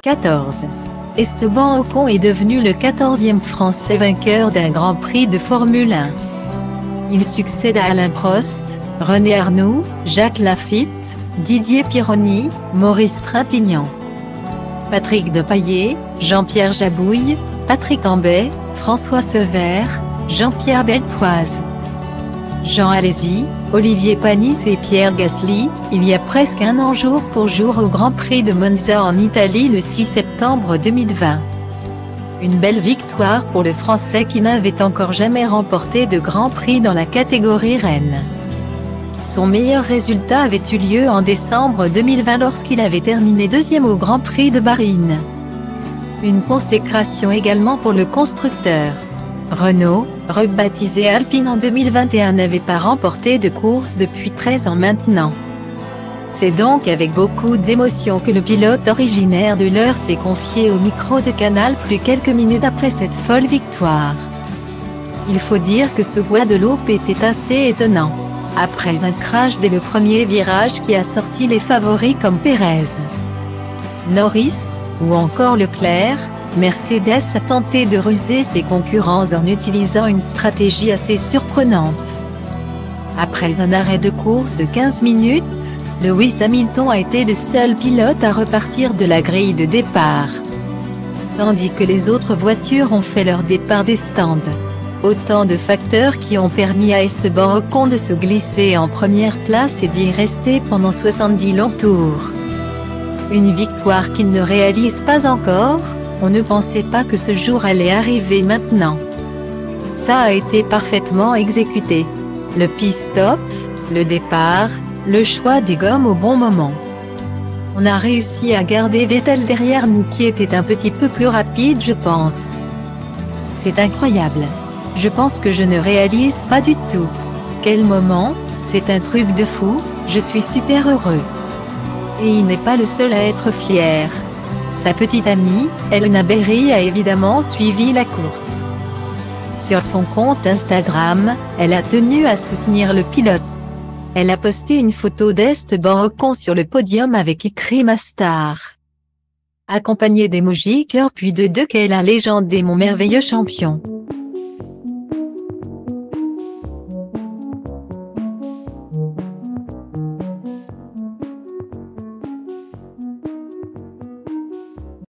14. Esteban Ocon est devenu le 14e Français vainqueur d'un Grand Prix de Formule 1. Il succède à Alain Prost, René Arnoux, Jacques Laffite, Didier Pironi, Maurice Trintignant, Patrick Depailler, Jean-Pierre Jabouille, Patrick Tambay, François Sever, Jean-Pierre Beltoise, Jean Alesi, Olivier Panis et Pierre Gasly, il y a presque un an jour pour jour au Grand Prix de Monza en Italie le 6 septembre 2020. Une belle victoire pour le Français qui n'avait encore jamais remporté de Grand Prix dans la catégorie Rennes. Son meilleur résultat avait eu lieu en décembre 2020 lorsqu'il avait terminé deuxième au Grand Prix de Bahreïn. Une consécration également pour le constructeur. Renault, rebaptisé Alpine en 2021, n'avait pas remporté de course depuis 13 ans maintenant. C'est donc avec beaucoup d'émotion que le pilote originaire de l'Eure s'est confié au micro de Canal+ quelques minutes après cette folle victoire. Il faut dire que ce Guadeloupe était assez étonnant. Après un crash dès le premier virage qui a sorti les favoris comme Pérez, Norris, ou encore Leclerc, Mercedes a tenté de ruser ses concurrents en utilisant une stratégie assez surprenante. Après un arrêt de course de 15 minutes, Lewis Hamilton a été le seul pilote à repartir de la grille de départ, tandis que les autres voitures ont fait leur départ des stands. Autant de facteurs qui ont permis à Esteban Ocon de se glisser en première place et d'y rester pendant 70 longs tours. Une victoire qu'il ne réalise pas encore. On ne pensait pas que ce jour allait arriver maintenant. Ça a été parfaitement exécuté. Le pit-stop, le départ, le choix des gommes au bon moment. On a réussi à garder Vettel derrière nous qui était un petit peu plus rapide je pense. C'est incroyable. Je pense que je ne réalise pas du tout. Quel moment, c'est un truc de fou, je suis super heureux. Et il n'est pas le seul à être fier. Sa petite amie, Elena Berry a évidemment suivi la course. Sur son compte Instagram, elle a tenu à soutenir le pilote. Elle a posté une photo d'Esteban Ocon sur le podium avec écrit Ma Star, accompagnée d'emojis cœur puis de quelle la légende est mon merveilleux champion.